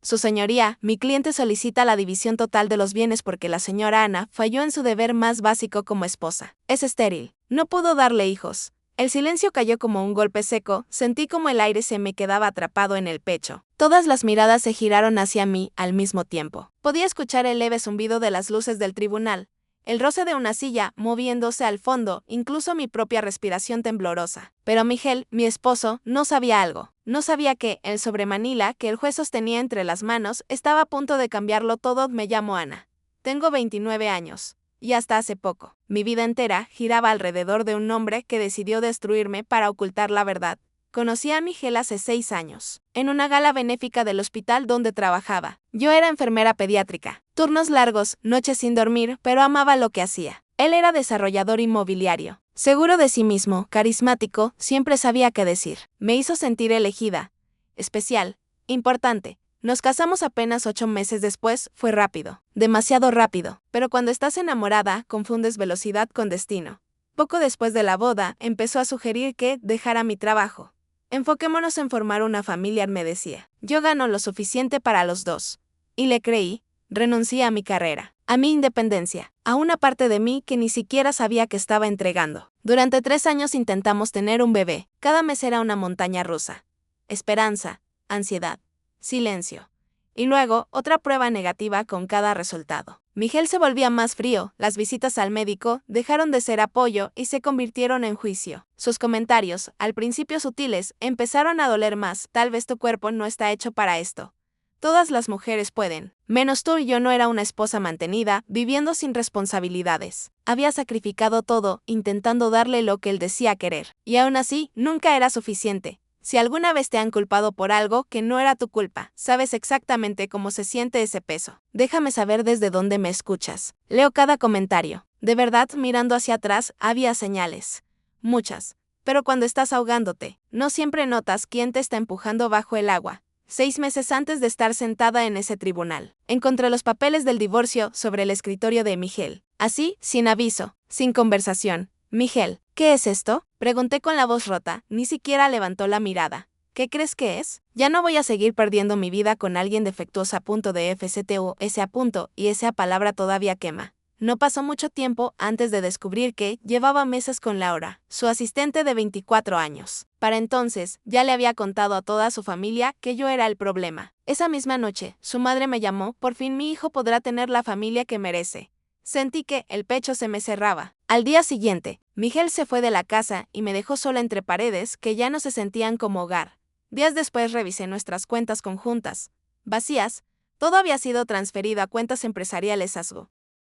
Su señoría, mi cliente solicita la división total de los bienes porque la señora Ana falló en su deber más básico como esposa. Es estéril. No pudo darle hijos. El silencio cayó como un golpe seco, sentí como el aire se me quedaba atrapado en el pecho. Todas las miradas se giraron hacia mí al mismo tiempo. Podía escuchar el leve zumbido de las luces del tribunal, el roce de una silla moviéndose al fondo, incluso mi propia respiración temblorosa. Pero Miguel, mi esposo, no sabía algo. No sabía que el sobremanila que el juez sostenía entre las manos estaba a punto de cambiarlo todo. Me llamo Ana. Tengo 29 años. Y hasta hace poco, mi vida entera giraba alrededor de un hombre que decidió destruirme para ocultar la verdad. Conocí a Miguel hace 6 años, en una gala benéfica del hospital donde trabajaba. Yo era enfermera pediátrica. Turnos largos, noches sin dormir, pero amaba lo que hacía. Él era desarrollador inmobiliario. Seguro de sí mismo, carismático, siempre sabía qué decir. Me hizo sentir elegida, especial, importante. Nos casamos apenas 8 meses después, fue rápido, demasiado rápido, pero cuando estás enamorada, confundes velocidad con destino. Poco después de la boda, empezó a sugerir que dejara mi trabajo. Enfoquémonos en formar una familia, me decía. Yo gano lo suficiente para los dos. Y le creí, renuncié a mi carrera, a mi independencia, a una parte de mí que ni siquiera sabía que estaba entregando. Durante 3 años intentamos tener un bebé, cada mes era una montaña rusa. Esperanza, ansiedad. Silencio. Y luego, otra prueba negativa con cada resultado. Miguel se volvía más frío, las visitas al médico dejaron de ser apoyo y se convirtieron en juicio. Sus comentarios, al principio sutiles, empezaron a doler más. Tal vez tu cuerpo no está hecho para esto. Todas las mujeres pueden, menos tú. Y yo no era una esposa mantenida, viviendo sin responsabilidades. Había sacrificado todo, intentando darle lo que él decía querer. Y aún así, nunca era suficiente. Si alguna vez te han culpado por algo que no era tu culpa, sabes exactamente cómo se siente ese peso. Déjame saber desde dónde me escuchas. Leo cada comentario. De verdad, mirando hacia atrás, había señales. Muchas. Pero cuando estás ahogándote, no siempre notas quién te está empujando bajo el agua. 6 meses antes de estar sentada en ese tribunal, encontré los papeles del divorcio sobre el escritorio de Miguel. Así, sin aviso, sin conversación. Miguel, ¿qué es esto? Pregunté con la voz rota, ni siquiera levantó la mirada. ¿Qué crees que es? Ya no voy a seguir perdiendo mi vida con alguien defectuoso. De FCTU, ese punto, y esa palabra todavía quema. No pasó mucho tiempo antes de descubrir que llevaba meses con Laura, su asistente de 24 años. Para entonces, ya le había contado a toda su familia que yo era el problema. Esa misma noche, su madre me llamó, por fin mi hijo podrá tener la familia que merece. Sentí que el pecho se me cerraba. Al día siguiente, Miguel se fue de la casa y me dejó sola entre paredes que ya no se sentían como hogar. Días después revisé nuestras cuentas conjuntas. Vacías, todo había sido transferido a cuentas empresariales a su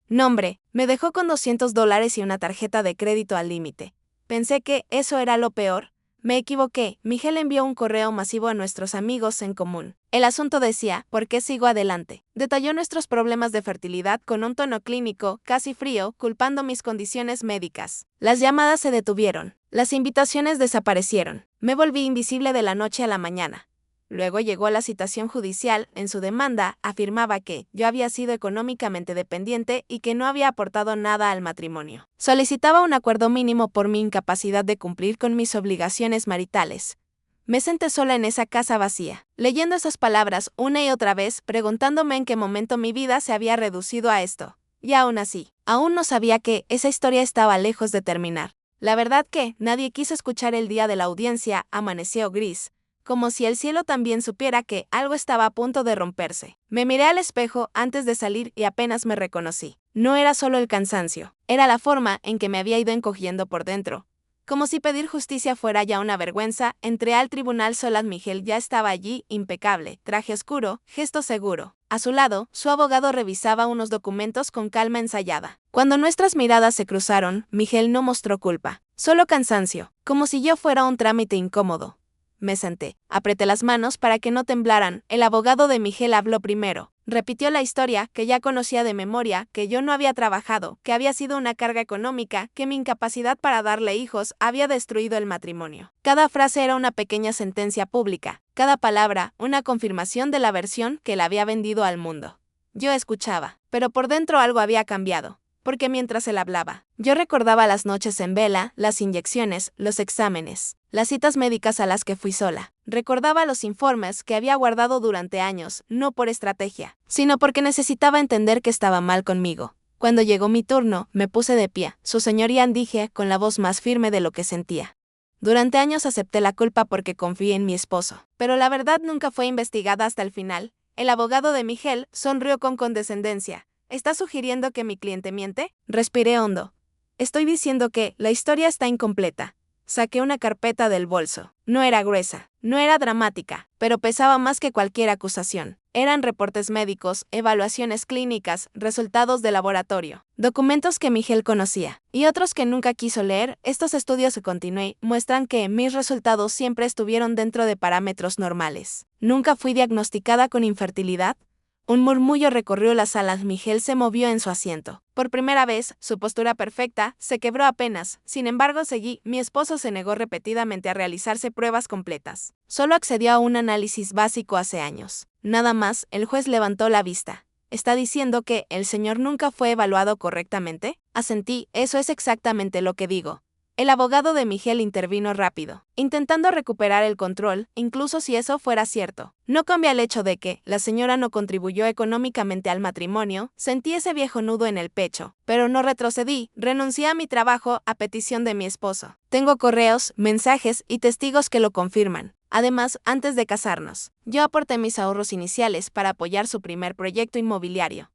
nombre. Me dejó con $200 y una tarjeta de crédito al límite. Pensé que eso era lo peor. Me equivoqué. Miguel envió un correo masivo a nuestros amigos en común. El asunto decía, ¿por qué sigo adelante? Detalló nuestros problemas de fertilidad con un tono clínico, casi frío, culpando mis condiciones médicas. Las llamadas se detuvieron. Las invitaciones desaparecieron. Me volví invisible de la noche a la mañana. Luego llegó la citación judicial. En su demanda, afirmaba que yo había sido económicamente dependiente y que no había aportado nada al matrimonio. Solicitaba un acuerdo mínimo por mi incapacidad de cumplir con mis obligaciones maritales. Me senté sola en esa casa vacía, leyendo esas palabras una y otra vez, preguntándome en qué momento mi vida se había reducido a esto. Y aún así, aún no sabía que esa historia estaba lejos de terminar. La verdad que nadie quiso escuchar. El día de la audiencia amaneció gris, como si el cielo también supiera que algo estaba a punto de romperse. Me miré al espejo antes de salir y apenas me reconocí. No era solo el cansancio, era la forma en que me había ido encogiendo por dentro. Como si pedir justicia fuera ya una vergüenza, entré al tribunal sola. Miguel ya estaba allí, impecable, traje oscuro, gesto seguro. A su lado, su abogado revisaba unos documentos con calma ensayada. Cuando nuestras miradas se cruzaron, Miguel no mostró culpa, solo cansancio, como si yo fuera un trámite incómodo. Me senté, apreté las manos para que no temblaran. El abogado de Miguel habló primero. Repitió la historia, que ya conocía de memoria, que yo no había trabajado, que había sido una carga económica, que mi incapacidad para darle hijos había destruido el matrimonio. Cada frase era una pequeña sentencia pública, cada palabra una confirmación de la versión que la había vendido al mundo. Yo escuchaba, pero por dentro algo había cambiado. Porque mientras él hablaba, yo recordaba las noches en vela, las inyecciones, los exámenes, las citas médicas a las que fui sola. Recordaba los informes que había guardado durante años, no por estrategia, sino porque necesitaba entender que estaba mal conmigo. Cuando llegó mi turno, me puse de pie. Su señoría, dije, con la voz más firme de lo que sentía. Durante años acepté la culpa porque confié en mi esposo, pero la verdad nunca fue investigada hasta el final. El abogado de Miguel sonrió con condescendencia. ¿Estás sugiriendo que mi cliente miente? Respiré hondo. Estoy diciendo que la historia está incompleta. Saqué una carpeta del bolso. No era gruesa, no era dramática, pero pesaba más que cualquier acusación. Eran reportes médicos, evaluaciones clínicas, resultados de laboratorio, documentos que Miguel conocía, y otros que nunca quiso leer. Estos estudios, continué, muestran que mis resultados siempre estuvieron dentro de parámetros normales. Nunca fui diagnosticada con infertilidad. Un murmullo recorrió la sala. Miguel se movió en su asiento. Por primera vez, su postura perfecta se quebró apenas. Sin embargo, seguí. Mi esposo se negó repetidamente a realizarse pruebas completas. Solo accedió a un análisis básico hace años. Nada más. El juez levantó la vista. ¿Está diciendo que el señor nunca fue evaluado correctamente? Asentí. Eso es exactamente lo que digo. El abogado de Miguel intervino rápido, intentando recuperar el control, incluso si eso fuera cierto. No cambia el hecho de que la señora no contribuyó económicamente al matrimonio. Sentí ese viejo nudo en el pecho, pero no retrocedí. Renuncié a mi trabajo a petición de mi esposo. Tengo correos, mensajes y testigos que lo confirman. Además, antes de casarnos, yo aporté mis ahorros iniciales para apoyar su primer proyecto inmobiliario.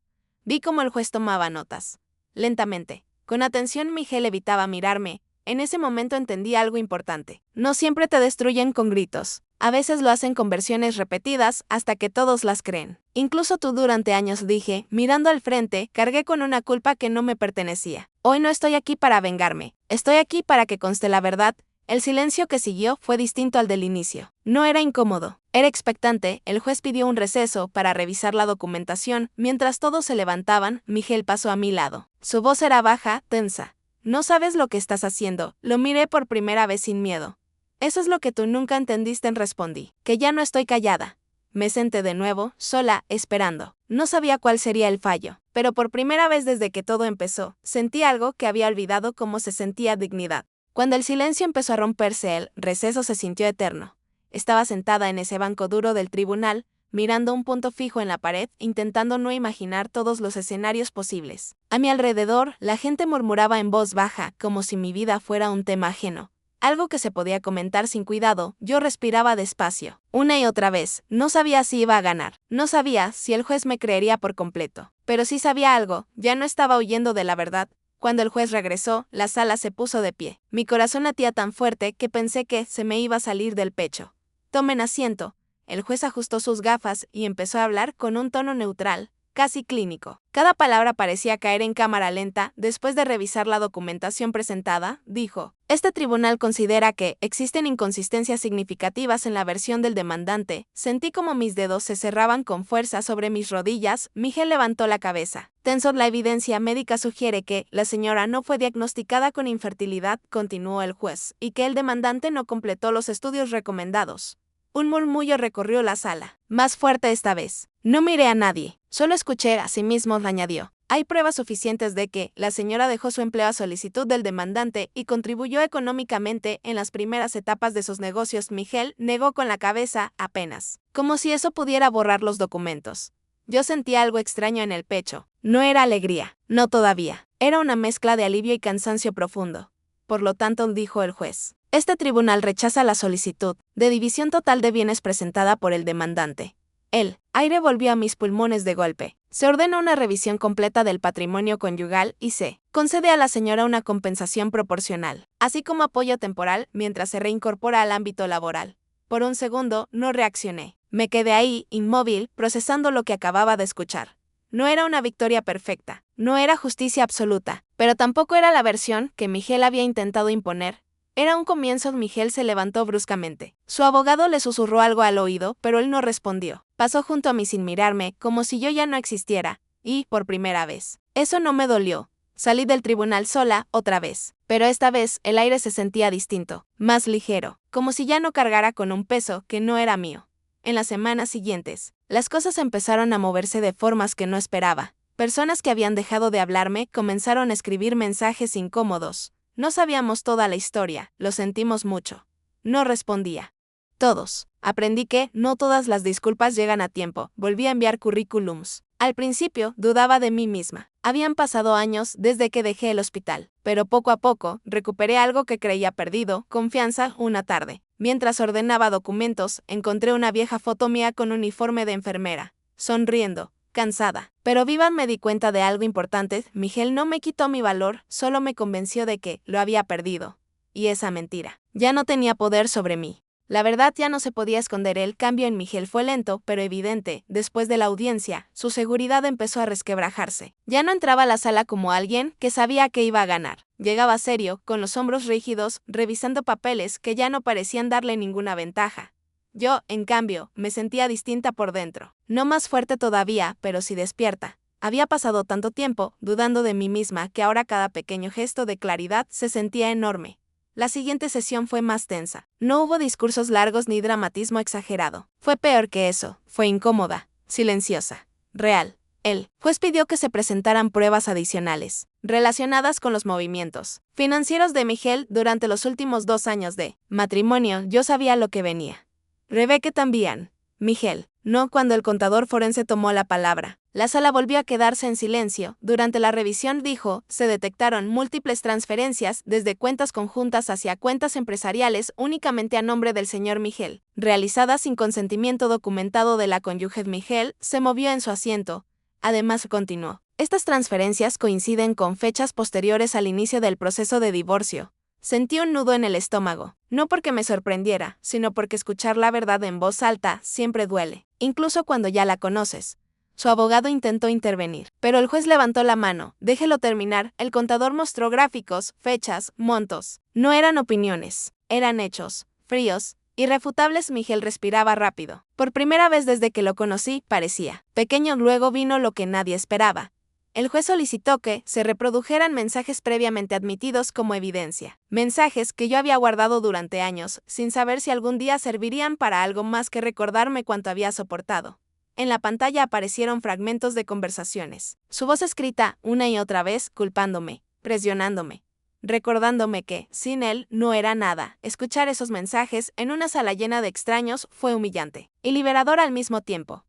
Vi cómo el juez tomaba notas. Lentamente, con atención. Miguel evitaba mirarme. En ese momento entendí algo importante. No siempre te destruyen con gritos. A veces lo hacen con versiones repetidas hasta que todos las creen. Incluso tú. Durante años, dije, mirando al frente, cargué con una culpa que no me pertenecía. Hoy no estoy aquí para vengarme. Estoy aquí para que conste la verdad. El silencio que siguió fue distinto al del inicio. No era incómodo, era expectante. El juez pidió un receso para revisar la documentación. Mientras todos se levantaban, Miguel pasó a mi lado. Su voz era baja, tensa. No sabes lo que estás haciendo. Lo miré por primera vez sin miedo. Eso es lo que tú nunca entendiste, respondí. Que ya no estoy callada. Me senté de nuevo, sola, esperando. No sabía cuál sería el fallo, pero por primera vez desde que todo empezó, sentí algo que había olvidado: cómo se sentía dignidad. Cuando el silencio empezó a romperse, el receso se sintió eterno. Estaba sentada en ese banco duro del tribunal, mirando un punto fijo en la pared, intentando no imaginar todos los escenarios posibles. A mi alrededor, la gente murmuraba en voz baja, como si mi vida fuera un tema ajeno, algo que se podía comentar sin cuidado. Yo respiraba despacio, una y otra vez. No sabía si iba a ganar, no sabía si el juez me creería por completo, pero sí sabía algo: ya no estaba huyendo de la verdad. Cuando el juez regresó, la sala se puso de pie. Mi corazón latía tan fuerte que pensé que se me iba a salir del pecho. Tomen asiento. El juez ajustó sus gafas y empezó a hablar con un tono neutral, casi clínico. Cada palabra parecía caer en cámara lenta. Después de revisar la documentación presentada, dijo: este tribunal considera que existen inconsistencias significativas en la versión del demandante. Sentí como mis dedos se cerraban con fuerza sobre mis rodillas. Miguel levantó la cabeza. Tenso. La evidencia médica sugiere que la señora no fue diagnosticada con infertilidad, continuó el juez, y que el demandante no completó los estudios recomendados. Un murmullo recorrió la sala, más fuerte esta vez. No miré a nadie, solo escuché. A sí mismo, añadió: hay pruebas suficientes de que la señora dejó su empleo a solicitud del demandante y contribuyó económicamente en las primeras etapas de sus negocios. Miguel negó con la cabeza, apenas, como si eso pudiera borrar los documentos. Yo sentía algo extraño en el pecho. No era alegría, no todavía. Era una mezcla de alivio y cansancio profundo. Por lo tanto, dijo el juez, este tribunal rechaza la solicitud de división total de bienes presentada por el demandante. El aire volvió a mis pulmones de golpe. Se ordena una revisión completa del patrimonio conyugal y se concede a la señora una compensación proporcional, así como apoyo temporal mientras se reincorpora al ámbito laboral. Por un segundo no reaccioné. Me quedé ahí, inmóvil, procesando lo que acababa de escuchar. No era una victoria perfecta, no era justicia absoluta, pero tampoco era la versión que Miguel había intentado imponer. Era un comienzo. Miguel se levantó bruscamente. Su abogado le susurró algo al oído, pero él no respondió. Pasó junto a mí sin mirarme, como si yo ya no existiera, y, por primera vez, eso no me dolió. Salí del tribunal sola, otra vez, pero esta vez el aire se sentía distinto, más ligero, como si ya no cargara con un peso que no era mío. En las semanas siguientes, las cosas empezaron a moverse de formas que no esperaba. Personas que habían dejado de hablarme comenzaron a escribir mensajes incómodos. No sabíamos toda la historia, lo sentimos mucho. No respondía. Todos. Aprendí que no todas las disculpas llegan a tiempo. Volví a enviar currículums. Al principio, dudaba de mí misma. Habían pasado años desde que dejé el hospital, pero poco a poco, recuperé algo que creía perdido, confianza. Una tarde, mientras ordenaba documentos, encontré una vieja foto mía con uniforme de enfermera, sonriendo, cansada. Pero viva me di cuenta de algo importante. Miguel no me quitó mi valor, solo me convenció de que lo había perdido. Y esa mentira ya no tenía poder sobre mí. La verdad ya no se podía esconder. El cambio en Miguel fue lento, pero evidente. Después de la audiencia, su seguridad empezó a resquebrajarse. Ya no entraba a la sala como alguien que sabía que iba a ganar. Llegaba serio, con los hombros rígidos, revisando papeles que ya no parecían darle ninguna ventaja. Yo, en cambio, me sentía distinta por dentro. No más fuerte todavía, pero sí despierta. Había pasado tanto tiempo, dudando de mí misma, que ahora cada pequeño gesto de claridad se sentía enorme. La siguiente sesión fue más tensa. No hubo discursos largos ni dramatismo exagerado. Fue peor que eso. Fue incómoda, silenciosa, real. El juez pidió que se presentaran pruebas adicionales, relacionadas con los movimientos financieros de Miguel durante los últimos 2 años de matrimonio. Yo sabía lo que venía. Rebeca también. Miguel. No. Cuando el contador forense tomó la palabra, la sala volvió a quedarse en silencio. Durante la revisión dijo, se detectaron múltiples transferencias desde cuentas conjuntas hacia cuentas empresariales únicamente a nombre del señor Miguel, realizadas sin consentimiento documentado de la cónyuge. Miguel se movió en su asiento. Además, continuó, estas transferencias coinciden con fechas posteriores al inicio del proceso de divorcio. Sentí un nudo en el estómago, no porque me sorprendiera, sino porque escuchar la verdad en voz alta siempre duele, incluso cuando ya la conoces. Su abogado intentó intervenir, pero el juez levantó la mano. Déjelo terminar. El contador mostró gráficos, fechas, montos. No eran opiniones, eran hechos, fríos, irrefutables. Miguel respiraba rápido. Por primera vez desde que lo conocí, parecía pequeño. Luego vino lo que nadie esperaba. El juez solicitó que se reprodujeran mensajes previamente admitidos como evidencia. Mensajes que yo había guardado durante años, sin saber si algún día servirían para algo más que recordarme cuánto había soportado. En la pantalla aparecieron fragmentos de conversaciones. Su voz escrita una y otra vez, culpándome, presionándome, recordándome que, sin él, no era nada. Escuchar esos mensajes en una sala llena de extraños fue humillante y liberador al mismo tiempo.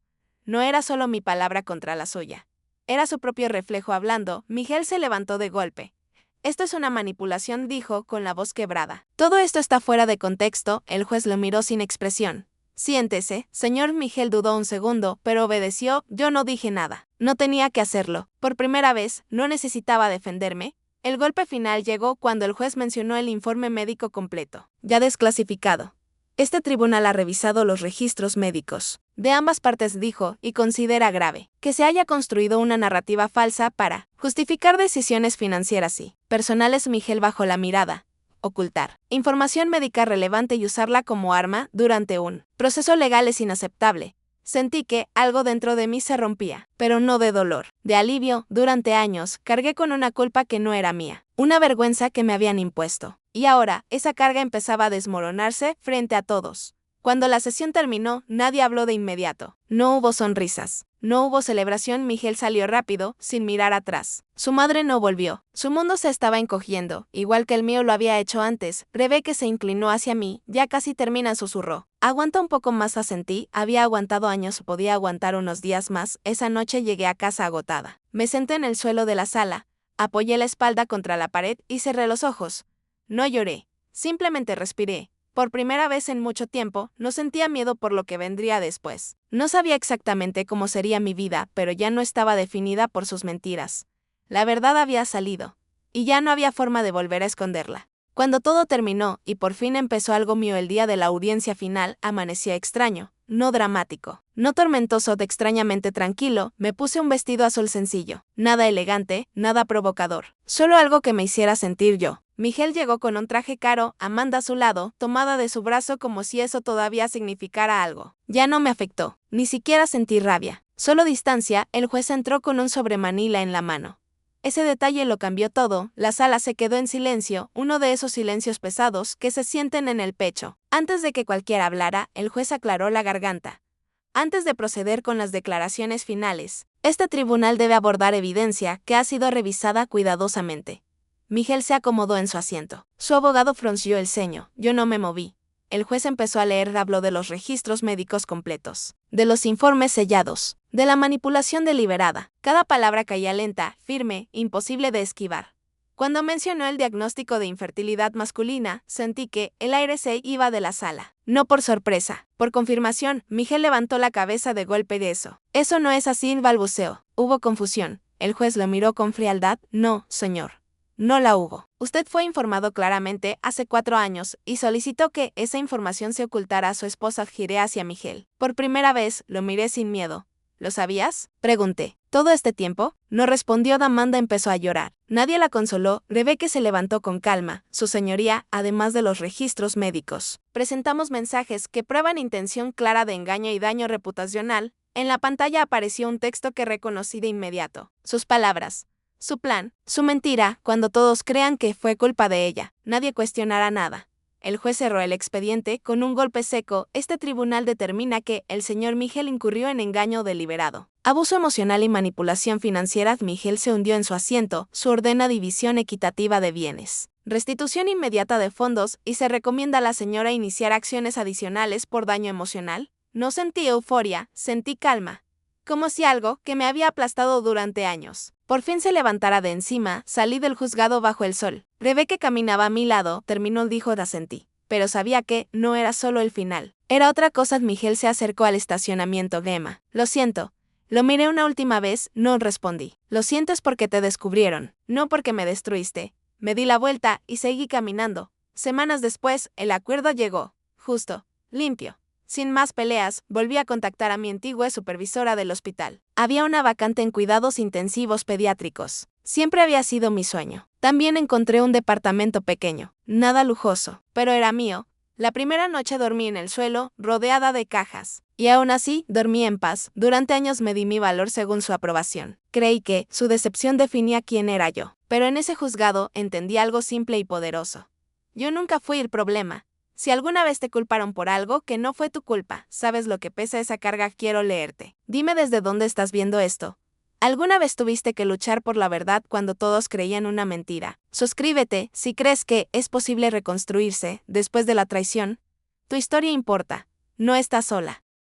No era solo mi palabra contra la suya. Era su propio reflejo hablando. Miguel se levantó de golpe. Esto es una manipulación, dijo, con la voz quebrada. Todo esto está fuera de contexto. El juez lo miró sin expresión. Siéntese, señor. Miguel dudó un segundo, pero obedeció. Yo no dije nada. No tenía que hacerlo. Por primera vez, no necesitaba defenderme. El golpe final llegó cuando el juez mencionó el informe médico completo, ya desclasificado. Este tribunal ha revisado los registros médicos de ambas partes, dijo, y considera grave que se haya construido una narrativa falsa para justificar decisiones financieras y personales. Miguel bajó la mirada. Ocultar información médica relevante y usarla como arma durante un proceso legal es inaceptable. Sentí que algo dentro de mí se rompía, pero no de dolor, de alivio. Durante años cargué con una culpa que no era mía, una vergüenza que me habían impuesto. Y ahora, esa carga empezaba a desmoronarse frente a todos. Cuando la sesión terminó, nadie habló de inmediato. No hubo sonrisas. No hubo celebración. Miguel salió rápido, sin mirar atrás. Su madre no volvió. Su mundo se estaba encogiendo, igual que el mío lo había hecho antes. Rebeca se inclinó hacia mí. Ya casi termina, susurró. Aguanta un poco más, asentí. Había aguantado años, podía aguantar unos días más. Esa noche llegué a casa agotada. Me senté en el suelo de la sala, apoyé la espalda contra la pared y cerré los ojos. No lloré, simplemente respiré. Por primera vez en mucho tiempo, no sentía miedo por lo que vendría después. No sabía exactamente cómo sería mi vida, pero ya no estaba definida por sus mentiras. La verdad había salido, y ya no había forma de volver a esconderla. Cuando todo terminó, y por fin empezó algo mío, el día de la audiencia final, amanecía extraño, no dramático, no tormentoso, de extrañamente tranquilo. Me puse un vestido azul sencillo, nada elegante, nada provocador, solo algo que me hiciera sentir yo. Miguel llegó con un traje caro, Amanda a su lado, tomada de su brazo como si eso todavía significara algo. Ya no me afectó, ni siquiera sentí rabia, solo distancia. El juez entró con un sobremanila en la mano. Ese detalle lo cambió todo. La sala se quedó en silencio, uno de esos silencios pesados que se sienten en el pecho. Antes de que cualquiera hablara, el juez aclaró la garganta. Antes de proceder con las declaraciones finales, este tribunal debe abordar evidencia que ha sido revisada cuidadosamente. Miguel se acomodó en su asiento. Su abogado frunció el ceño. Yo no me moví. El juez empezó a leer. Habló de los registros médicos completos, de los informes sellados, de la manipulación deliberada. Cada palabra caía lenta, firme, imposible de esquivar. Cuando mencionó el diagnóstico de infertilidad masculina, sentí que el aire se iba de la sala. No por sorpresa, por confirmación. Miguel levantó la cabeza de golpe. De eso no es así, balbuceó. Hubo confusión. El juez lo miró con frialdad. No, señor. No la hubo. Usted fue informado claramente hace 4 años y solicitó que esa información se ocultara a su esposa. Giré hacia Miguel. Por primera vez, lo miré sin miedo. ¿Lo sabías?, pregunté. ¿Todo este tiempo? No respondió. Amanda empezó a llorar. Nadie la consoló. Rebecca se levantó con calma. Su señoría, además de los registros médicos, presentamos mensajes que prueban intención clara de engaño y daño reputacional. En la pantalla apareció un texto que reconocí de inmediato. Sus palabras. Su plan. Su mentira. Cuando todos crean que fue culpa de ella, nadie cuestionará nada. El juez cerró el expediente con un golpe seco. Este tribunal determina que el señor Miguel incurrió en engaño deliberado, abuso emocional y manipulación financiera. Miguel se hundió en su asiento. Se ordena división equitativa de bienes, restitución inmediata de fondos y se recomienda a la señora iniciar acciones adicionales por daño emocional. No sentí euforia, sentí calma, como si algo que me había aplastado durante años por fin se levantara de encima. Salí del juzgado bajo el sol. Rebecca caminaba a mi lado. Terminó, dijo. Asentí. Pero sabía que no era solo el final. Era otra cosa. Miguel se acercó al estacionamiento. Emma, lo siento. Lo miré una última vez. No respondí. Lo sientes porque te descubrieron, no porque me destruiste. Me di la vuelta y seguí caminando. Semanas después, el acuerdo llegó. Justo. Limpio. Sin más peleas, volví a contactar a mi antigua supervisora del hospital. Había una vacante en cuidados intensivos pediátricos. Siempre había sido mi sueño. También encontré un departamento pequeño, nada lujoso, pero era mío. La primera noche dormí en el suelo, rodeada de cajas. Y aún así, dormí en paz. Durante años me di mi valor según su aprobación. Creí que su decepción definía quién era yo. Pero en ese juzgado entendí algo simple y poderoso. Yo nunca fui el problema. Si alguna vez te culparon por algo que no fue tu culpa, ¿sabes lo que pesa esa carga? Quiero leerte. Dime desde dónde estás viendo esto. ¿Alguna vez tuviste que luchar por la verdad cuando todos creían una mentira? Suscríbete si crees que es posible reconstruirse después de la traición. Tu historia importa. No estás sola.